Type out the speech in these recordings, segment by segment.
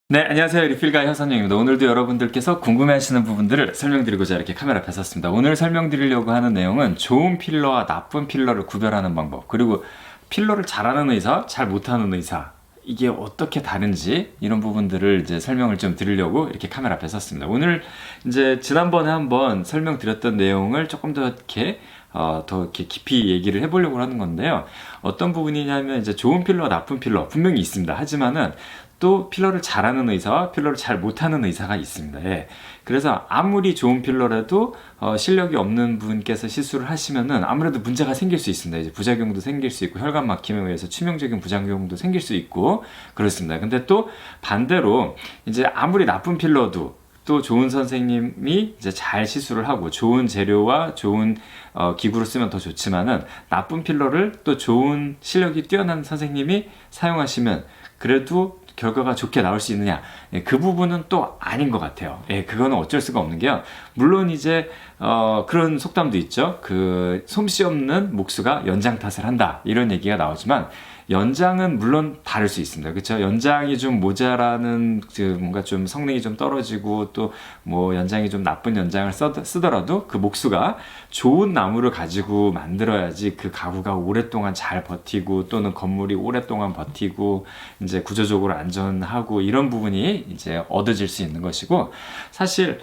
네, 안녕하세요. 리필가이 현선영입니다. 오늘도 여러분들께서 궁금해하시는 부분들을 설명드리고자 이렇게 카메라 앞에 섰습니다. 오늘 설명드리려고 하는 내용은 좋은 필러와 나쁜 필러를 구별하는 방법, 그리고 필러를 잘하는 의사, 잘 못하는 의사, 이게 어떻게 다른지 이런 부분들을 이제 설명을 좀 드리려고 이렇게 카메라 앞에 섰습니다. 오늘 이제 지난번에 한번 설명드렸던 내용을 조금 더 이렇게 깊이 얘기를 해보려고 하는 건데요. 어떤 부분이냐면 이제 좋은 필러, 나쁜 필러 분명히 있습니다. 하지만은 또 필러를 잘하는 의사와 필러를 잘 못하는 의사가 있습니다. 예. 그래서 아무리 좋은 필러라도 실력이 없는 분께서 시술을 하시면은 아무래도 문제가 생길 수 있습니다. 이제 부작용도 생길 수 있고 혈관 막힘에 의해서 치명적인 부작용도 생길 수 있고 그렇습니다. 근데 또 반대로 이제 아무리 나쁜 필러도 또 좋은 선생님이 이제 잘 시술을 하고 좋은 재료와 좋은 기구를 쓰면 더 좋지만은 나쁜 필러를 또 좋은 실력이 뛰어난 선생님이 사용하시면 그래도 결과가 좋게 나올 수 있느냐, 예, 그 부분은 또 아닌 것 같아요. 예, 그거는 어쩔 수가 없는 게요. 물론 이제 그런 속담도 있죠. 그 솜씨 없는 목수가 연장 탓을 한다, 이런 얘기가 나오지만 연장은 물론 다를 수 있습니다. 그렇죠? 연장이 좀 모자라는 뭔가 좀 성능이 좀 떨어지고 또 뭐 연장이 좀 나쁜 연장을 쓰더라도 그 목수가 좋은 나무를 가지고 만들어야지 그 가구가 오랫동안 잘 버티고 또는 건물이 오랫동안 버티고 이제 구조적으로 안전하고 이런 부분이 이제 얻어질 수 있는 것이고, 사실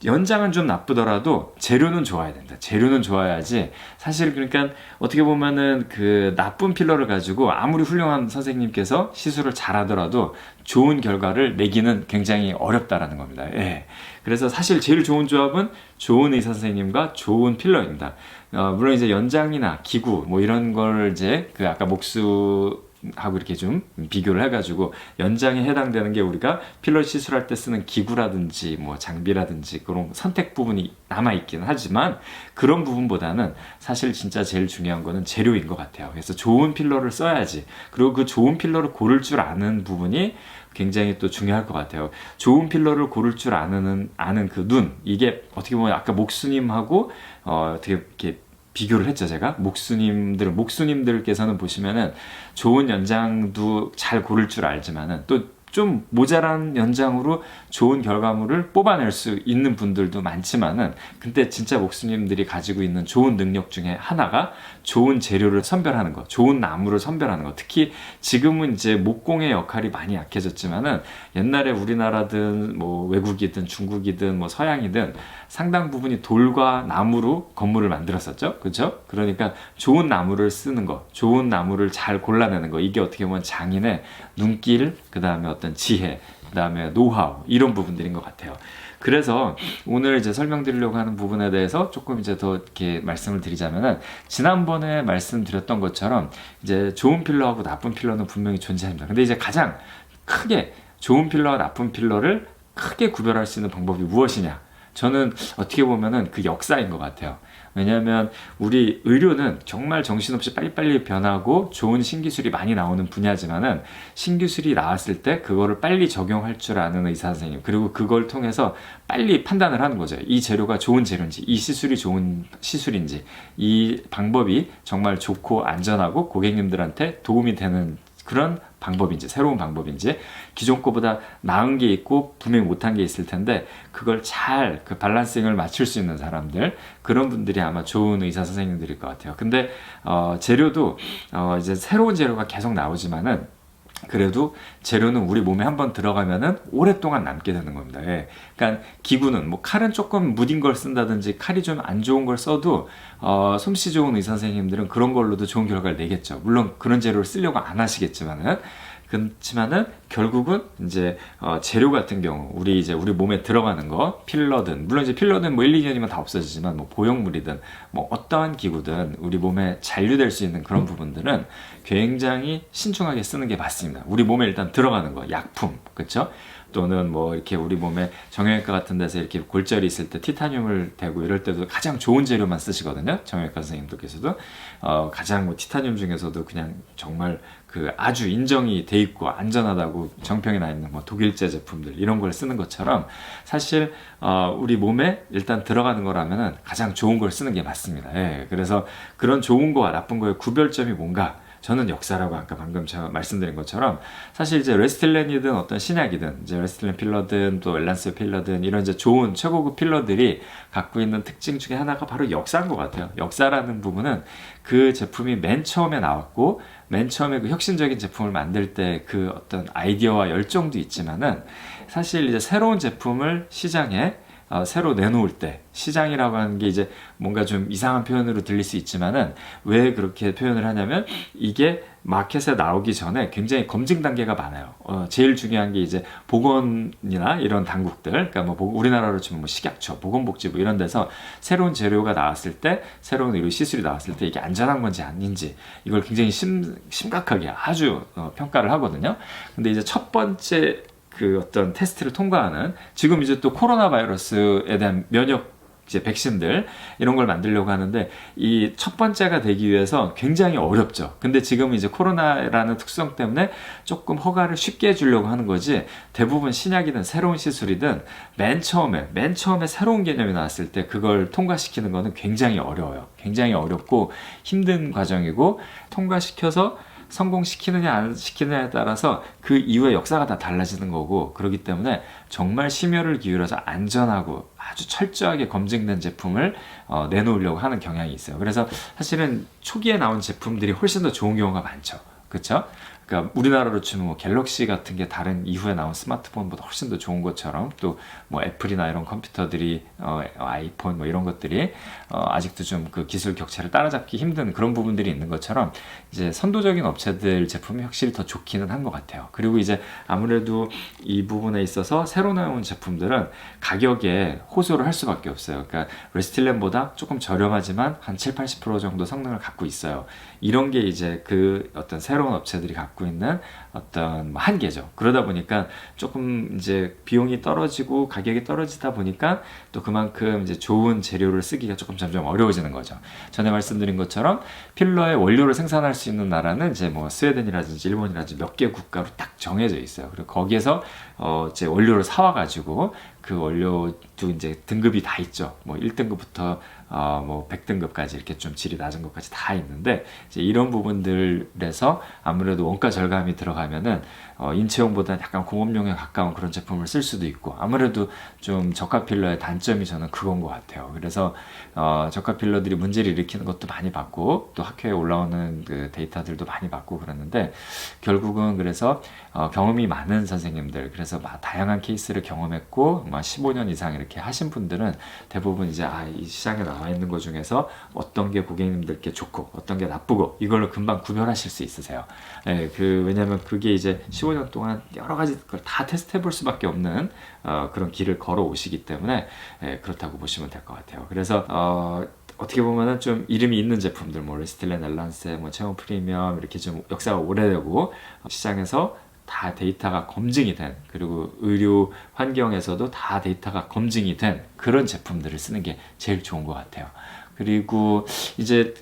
연장은 좀 나쁘더라도 재료는 좋아야 된다. 재료는 좋아야지. 사실 그러니까 어떻게 보면은 그 나쁜 필러를 가지고 아무리 훌륭한 선생님께서 시술을 잘하더라도 좋은 결과를 내기는 굉장히 어렵다라는 겁니다. 예. 그래서 사실 제일 좋은 조합은 좋은 의사 선생님과 좋은 필러입니다. 물론 이제 연장이나 기구 뭐 이런 걸 이제 그 아까 목수하고 이렇게 좀 비교를 해가지고 연장에 해당되는 게 우리가 필러 시술할 때 쓰는 기구라든지 뭐 장비라든지 그런 선택 부분이 남아있긴 하지만 그런 부분보다는 사실 진짜 제일 중요한 거는 재료인 것 같아요. 그래서 좋은 필러를 써야지. 그리고 그 좋은 필러를 고를 줄 아는 부분이 굉장히 또 중요할 것 같아요. 좋은 필러를 고를 줄 아는 그 눈, 이게 어떻게 보면 아까 목수님하고 어떻게 이렇게 비교를 했죠. 제가 목수님들께서는 보시면은 좋은 연장도 잘 고를 줄 알지만은 또 좀 모자란 연장으로 좋은 결과물을 뽑아낼 수 있는 분들도 많지만은, 근데 진짜 목수님들이 가지고 있는 좋은 능력 중에 하나가 좋은 재료를 선별하는 거, 좋은 나무를 선별하는 거. 특히 지금은 이제 목공의 역할이 많이 약해졌지만은 옛날에 우리나라든 뭐 외국이든 중국이든 뭐 서양이든 상당 부분이 돌과 나무로 건물을 만들었었죠. 그렇죠? 그러니까 좋은 나무를 쓰는 거, 좋은 나무를 잘 골라내는 거, 이게 어떻게 보면 장인의 눈길, 그 다음에 어떤 지혜, 그 다음에 노하우, 이런 부분들인 것 같아요. 그래서 오늘 이제 설명드리려고 하는 부분에 대해서 조금 이제 더 이렇게 말씀을 드리자면은, 지난번에 말씀드렸던 것처럼 이제 좋은 필러하고 나쁜 필러는 분명히 존재합니다. 근데 이제 가장 크게 좋은 필러와 나쁜 필러를 크게 구별할 수 있는 방법이 무엇이냐? 저는 어떻게 보면은 그 역사인 것 같아요. 왜냐하면 우리 의료는 정말 정신없이 빨리빨리 변하고 좋은 신기술이 많이 나오는 분야지만은 신기술이 나왔을 때 그거를 빨리 적용할 줄 아는 의사 선생님, 그리고 그걸 통해서 빨리 판단을 하는 거죠. 이 재료가 좋은 재료인지, 이 시술이 좋은 시술인지, 이 방법이 정말 좋고 안전하고 고객님들한테 도움이 되는 그런 방법인지, 새로운 방법인지, 기존 거보다 나은 게 있고 분명히 못한 게 있을 텐데 그걸 잘 그 밸런싱을 맞출 수 있는 사람들, 그런 분들이 아마 좋은 의사 선생님들일 것 같아요. 근데 재료도 이제 새로운 재료가 계속 나오지만은 그래도 재료는 우리 몸에 한번 들어가면은 오랫동안 남게 되는 겁니다. 예. 그러니까 기구는 뭐 칼은 조금 무딘 걸 쓴다든지 칼이 좀 안 좋은 걸 써도 솜씨 좋은 의사 선생님들은 그런 걸로도 좋은 결과를 내겠죠. 물론 그런 재료를 쓰려고 안 하시겠지만은, 그렇지만은 결국은 이제 재료 같은 경우 우리 몸에 들어가는 거, 필러든, 물론 이제 필러든 뭐 1, 2년이면 다 없어지지만 뭐 보형물이든 뭐 어떠한 기구든 우리 몸에 잔류될 수 있는 그런 부분들은 굉장히 신중하게 쓰는 게 맞습니다. 우리 몸에 일단 들어가는 거, 약품, 그렇죠? 또는 뭐 이렇게 우리 몸에 정형외과 같은 데서 이렇게 골절이 있을 때 티타늄을 대고 이럴 때도 가장 좋은 재료만 쓰시거든요. 정형외과 선생님들께서도 가장 뭐 티타늄 중에서도 그냥 정말 그 아주 인정이 돼 있고 안전하다고 정평이 나 있는 뭐 독일제 제품들, 이런 걸 쓰는 것처럼 사실 우리 몸에 일단 들어가는 거라면은 가장 좋은 걸 쓰는 게 맞습니다. 예, 그래서 그런 좋은 거와 나쁜 거의 구별점이 뭔가, 저는 역사라고 아까 방금 제가 말씀드린 것처럼 사실 이제 레스틸렌이든 어떤 신약이든 이제 레스틸렌 필러든 또 엘란스 필러든 이런 이제 좋은 최고급 필러들이 갖고 있는 특징 중에 하나가 바로 역사인 것 같아요. 역사라는 부분은 그 제품이 맨 처음에 나왔고 맨 처음에 그 혁신적인 제품을 만들 때 그 어떤 아이디어와 열정도 있지만은 사실 이제 새로운 제품을 시장에 새로 내놓을 때 시장이라고 하는 게 이제 뭔가 좀 이상한 표현으로 들릴 수 있지만은 왜 그렇게 표현을 하냐면 이게 마켓에 나오기 전에 굉장히 검증 단계가 많아요. 제일 중요한 게 이제 보건이나 이런 당국들, 그러니까 뭐 우리나라로 치면 뭐 식약처, 보건복지부 이런 데서 새로운 재료가 나왔을 때, 새로운 의료 시술이 나왔을 때 이게 안전한 건지 아닌지 이걸 굉장히 심각하게 아주 평가를 하거든요. 근데 이제 첫 번째 그 어떤 테스트를 통과하는 지금 이제 또 코로나 바이러스에 대한 면역 이제 백신들 이런 걸 만들려고 하는데 이 첫 번째가 되기 위해서 굉장히 어렵죠. 근데 지금 이제 코로나라는 특성 때문에 조금 허가를 쉽게 해주려고 하는 거지 대부분 신약이든 새로운 시술이든 맨 처음에 새로운 개념이 나왔을 때 그걸 통과시키는 거는 굉장히 어려워요. 굉장히 어렵고 힘든 과정이고 통과시켜서 성공시키느냐 안 시키느냐에 따라서 그 이후의 역사가 다 달라지는 거고 그렇기 때문에 정말 심혈을 기울여서 안전하고 아주 철저하게 검증된 제품을 내놓으려고 하는 경향이 있어요. 그래서 사실은 초기에 나온 제품들이 훨씬 더 좋은 경우가 많죠. 그렇죠? 그러니까 우리나라로 치면 뭐 갤럭시 같은 게 다른 이후에 나온 스마트폰보다 훨씬 더 좋은 것처럼 또 뭐 애플이나 이런 컴퓨터들이 아이폰 뭐 이런 것들이 아직도 좀 그 기술 격차를 따라잡기 힘든 그런 부분들이 있는 것처럼 이제 선도적인 업체들 제품이 확실히 더 좋기는 한 것 같아요. 그리고 이제 아무래도 이 부분에 있어서 새로 나온 제품들은 가격에 호소를 할 수밖에 없어요. 그러니까 레스틸렌보다 조금 저렴하지만 한 7-80% 정도 성능을 갖고 있어요. 이런 게 이제 그 어떤 새로운 업체들이 갖고 있는 어떤 한계죠. 그러다 보니까 조금 이제 비용이 떨어지고 가격이 떨어지다 보니까 또 그만큼 이제 좋은 재료를 쓰기가 조금 점점 어려워지는 거죠. 전에 말씀드린 것처럼 필러의 원료를 생산할 수 있는 나라는 이제 뭐 스웨덴이라든지 일본이라든지 몇 개 국가로 딱 정해져 있어요. 그리고 거기에서 이제 원료를 사와 가지고 그 원료도 이제 등급이 다 있죠. 뭐 1등급부터 뭐 100등급까지 이렇게 좀 질이 낮은 것까지 다 있는데 이제 이런 부분들에서 아무래도 원가 절감이 들어가면은 인체용보다는 약간 공업용에 가까운 그런 제품을 쓸 수도 있고 아무래도 좀 저가 필러의 단점이 저는 그건 것 같아요. 그래서 저가 필러들이 문제를 일으키는 것도 많이 봤고 또 학회에 올라오는 그 데이터들도 많이 봤고 그랬는데 결국은 그래서 경험이 많은 선생님들 그래서 다양한 케이스를 경험했고 15년 이상 이렇게 하신 분들은 대부분 이제 이 시장에 나와 있는 것 중에서 어떤 게 고객님들께 좋고 어떤 게 나쁘고 이걸로 금방 구별하실 수 있으세요. 네, 왜냐면 그게 이제 15년 동안 여러 가지 걸 다 테스트해 볼 수밖에 없는 그런 길을 걸어 오시기 때문에 그렇다고 보시면 될 것 같아요. 그래서 어떻게 보면은 좀 이름이 있는 제품들, 뭐 레스틸렌, 엘란세, 뭐 체온 프리미엄 이렇게 좀 역사가 오래되고 시장에서 다 데이터가 검증이 된 그리고 의료 환경에서도 다 데이터가 검증이 된 그런 제품들을 쓰는 게 제일 좋은 것 같아요. 그리고 이제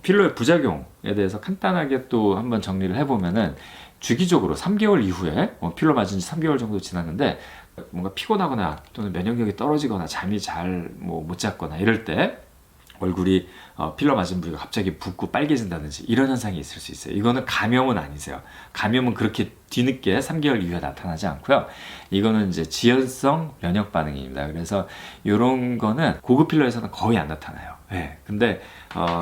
필러의 부작용에 대해서 간단하게 또 한번 정리를 해보면은 주기적으로 3개월 이후에 필러 맞은 지 3개월 정도 지났는데 뭔가 피곤하거나 또는 면역력이 떨어지거나 잠이 잘 못 잤거나 이럴 때 얼굴이 필러 맞은 부위가 갑자기 붓고 빨개진다든지 이런 현상이 있을 수 있어요. 이거는 감염은 아니세요. 감염은 그렇게 뒤늦게 3개월 이후에 나타나지 않고요. 이거는 이제 지연성 면역 반응입니다. 그래서 이런 거는 고급 필러에서는 거의 안 나타나요. 네. 근데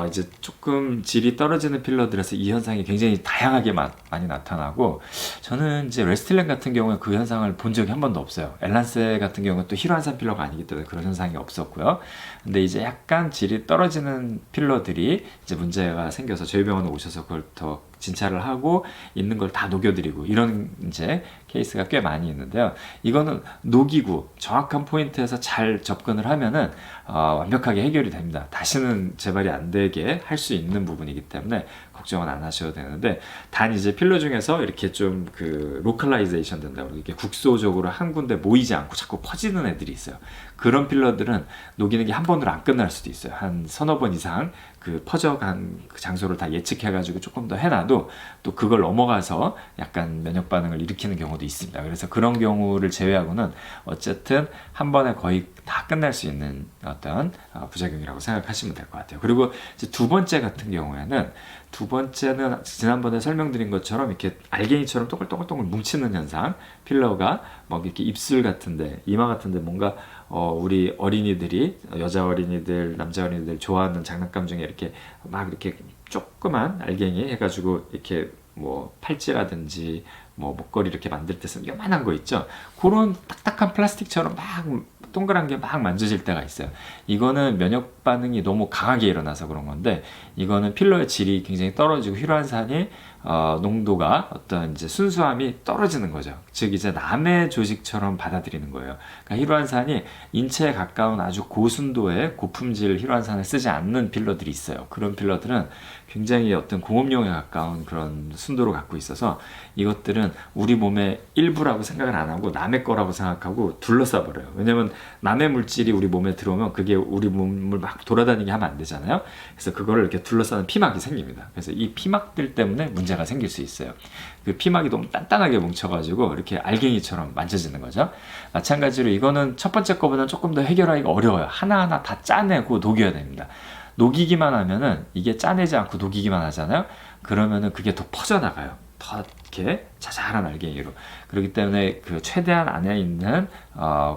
이제 조금 질이 떨어지는 필러들에서 이 현상이 굉장히 다양하게 많이 나타나고 저는 이제 레스틸렌 같은 경우에 그 현상을 본 적이 한 번도 없어요. 엘란세 같은 경우는 또 휘로한산 필러가 아니기 때문에 그런 현상이 없었고요. 근데 이제 약간 질이 떨어지는 필러들이 이제 문제가 생겨서 저희 병원에 오셔서 그걸 더 진찰을 하고 있는 걸 다 녹여드리고 이런 이제 케이스가 꽤 많이 있는데요. 이거는 녹이고 정확한 포인트에서 잘 접근을 하면은 완벽하게 해결이 됩니다. 다시는 재발이 안 되게 할 수 있는 부분이기 때문에 걱정은 안 하셔도 되는데 단 이제 필러 중에서 이렇게 좀 그 로컬라이제이션 된다고 이렇게 국소적으로 한 군데 모이지 않고 자꾸 퍼지는 애들이 있어요. 그런 필러들은 녹이는 게 한 번으로 안 끝날 수도 있어요. 한 서너 번 이상 그 퍼져간 그 장소를 다 예측해가지고 조금 더 해놔도 또 그걸 넘어가서 약간 면역 반응을 일으키는 경우도 있습니다. 그래서 그런 경우를 제외하고는 어쨌든 한 번에 거의 다 끝날 수 있는 어떤 부작용이라고 생각하시면 될 것 같아요. 그리고 이제 두 번째 같은 경우에는 두 번째는 지난번에 설명드린 것처럼 이렇게 알갱이처럼 동글동글 뭉치는 현상. 필러가 막 이렇게 입술 같은데, 이마 같은데 뭔가 우리 어린이들이, 여자 어린이들, 남자 어린이들 좋아하는 장난감 중에 이렇게 막 이렇게 조그만 알갱이 해가지고 이렇게 뭐 팔찌라든지 뭐 목걸이 이렇게 만들 때 쓰는 요만한 거 있죠. 그런 딱딱한 플라스틱처럼 막 동그란 게 막 만져질 때가 있어요. 이거는 면역 반응이 너무 강하게 일어나서 그런 건데, 이거는 필러의 질이 굉장히 떨어지고 휘루안산이 농도가 어떤 이제 순수함이 떨어지는 거죠. 즉 이제 남의 조직처럼 받아들이는 거예요. 그러니까 휘루안산이 인체에 가까운 아주 고순도의 고품질 휘루안산을 쓰지 않는 필러들이 있어요. 그런 필러들은 굉장히 어떤 공업용에 가까운 그런 순도를 갖고 있어서 이것들은 우리 몸의 일부라고 생각을 안 하고 남의 거라고 생각하고 둘러싸 버려요. 왜냐면 남의 물질이 우리 몸에 들어오면 그게 우리 몸을 막 돌아다니게 하면 안 되잖아요. 그래서 그거를 이렇게 둘러싸는 피막이 생깁니다. 그래서 이 피막들 때문에 문제가 생길 수 있어요. 그 피막이 너무 단단하게 뭉쳐가지고 이렇게 알갱이처럼 만져지는 거죠. 마찬가지로 이거는 첫 번째 거보다는 조금 더 해결하기가 어려워요. 하나하나 다 짜내고 녹여야 됩니다. 녹이기만 하면은, 이게 짜내지 않고 녹이기만 하잖아요. 그러면은 그게 더 퍼져나가요. 더 이렇게 자잘한 알갱이로. 그렇기 때문에 그 최대한 안에 있는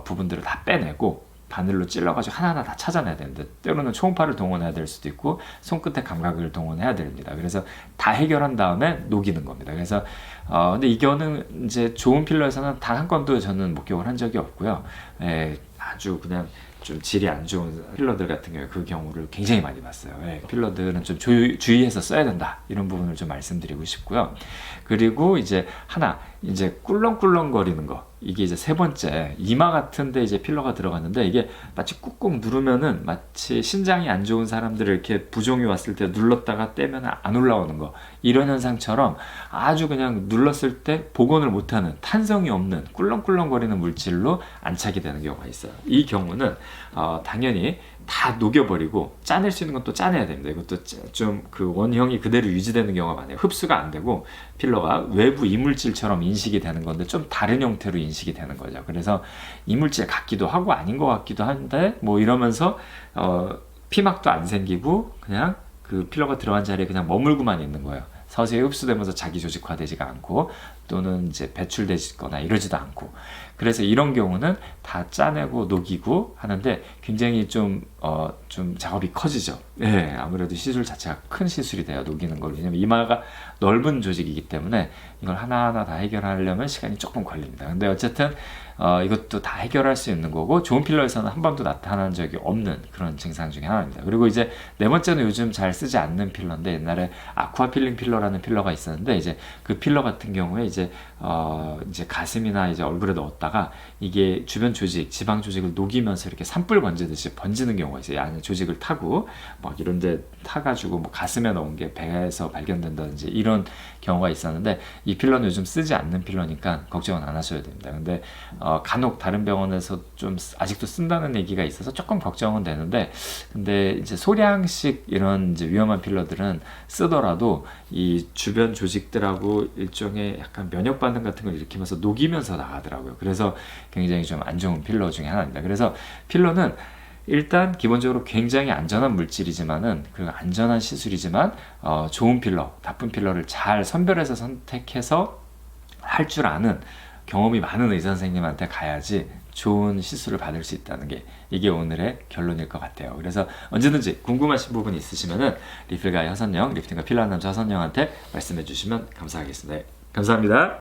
부분들을 다 빼내고 바늘로 찔러가지고 하나하나 다 찾아내야 되는데, 때로는 초음파를 동원해야 될 수도 있고 손끝의 감각을 동원해야 됩니다. 그래서 다 해결한 다음에 녹이는 겁니다. 그래서 근데 이거는 이제 좋은 필러에서는 단 한 건도 저는 목격을 한 적이 없고요. 아주 그냥 좀 질이 안 좋은 필러들 같은 경우에 그 경우를 굉장히 많이 봤어요. 필러들은 좀 주의해서 써야 된다, 이런 부분을 좀 말씀드리고 싶고요. 그리고 이제 하나, 이제 꿀렁꿀렁 거리는 거, 이게 이제 세 번째, 이마 같은데 이제 필러가 들어갔는데 이게 마치 꾹꾹 누르면은 마치 신장이 안 좋은 사람들을 이렇게 부종이 왔을 때 눌렀다가 떼면 안 올라오는 거, 이런 현상처럼 아주 그냥 눌렀을 때 복원을 못하는, 탄성이 없는 꿀렁꿀렁거리는 물질로 안착이 되는 경우가 있어요. 이 경우는 당연히 다 녹여버리고 짜낼 수 있는 건 또 짜내야 됩니다. 이것도 좀 그 원형이 그대로 유지되는 경우가 많아요. 흡수가 안 되고 필러가 외부 이물질처럼 인식이 되는 건데 좀 다른 형태로 인식이 되는 거죠. 그래서 이물질 같기도 하고 아닌 것 같기도 한데 뭐 이러면서 피막도 안 생기고 그냥 그 필러가 들어간 자리에 그냥 머물고만 있는 거예요. 서서히 흡수되면서 자기 조직화되지가 않고 또는 이제 배출되거나 이러지도 않고, 그래서 이런 경우는 다 짜내고 녹이고 하는데 굉장히 좀 작업이 커지죠. 네, 아무래도 시술 자체가 큰 시술이 돼요, 녹이는 걸. 왜냐면 이마가 넓은 조직이기 때문에 이걸 하나하나 다 해결하려면 시간이 조금 걸립니다. 근데 어쨌든 이것도 다 해결할 수 있는 거고, 좋은 필러에서는 한 번도 나타난 적이 없는 그런 증상 중에 하나입니다. 그리고 이제 네 번째는 요즘 잘 쓰지 않는 필러인데, 옛날에 아쿠아 필링 필러라는 필러가 있었는데, 이제 그 필러 같은 경우에 이제 가슴이나 이제 얼굴에 넣었다가 이게 주변 조직, 지방 조직을 녹이면서 이렇게 산불 번지듯이 번지는 경우가 있어요. 안에 조직을 타고 막 이런데 타가지고 뭐 가슴에 넣은 게 배에서 발견된다든지 이런 경우가 있었는데, 이 필러는 요즘 쓰지 않는 필러니까 걱정은 안 하셔야 됩니다. 근데 간혹 다른 병원에서 좀 아직도 쓴다는 얘기가 있어서 조금 걱정은 되는데, 근데 이제 소량씩 이런 이제 위험한 필러들은 쓰더라도 이 주변 조직들하고 일종의 약간 면역 반응 같은 걸 일으키면서 녹이면서 나가더라고요. 그래서 굉장히 좀 안 좋은 필러 중에 하나입니다. 그래서 필러는 일단 기본적으로 굉장히 안전한 물질이지만은, 그 안전한 시술이지만 좋은 필러, 나쁜 필러를 잘 선별해서 선택해서 할 줄 아는 경험이 많은 의사 선생님한테 가야지 좋은 시술을 받을 수 있다는 게, 이게 오늘의 결론일 것 같아요. 그래서 언제든지 궁금하신 부분 있으시면은 리필가의 허선영, 리프팅과 필러한 남자 허선영한테 말씀해 주시면 감사하겠습니다. 감사합니다.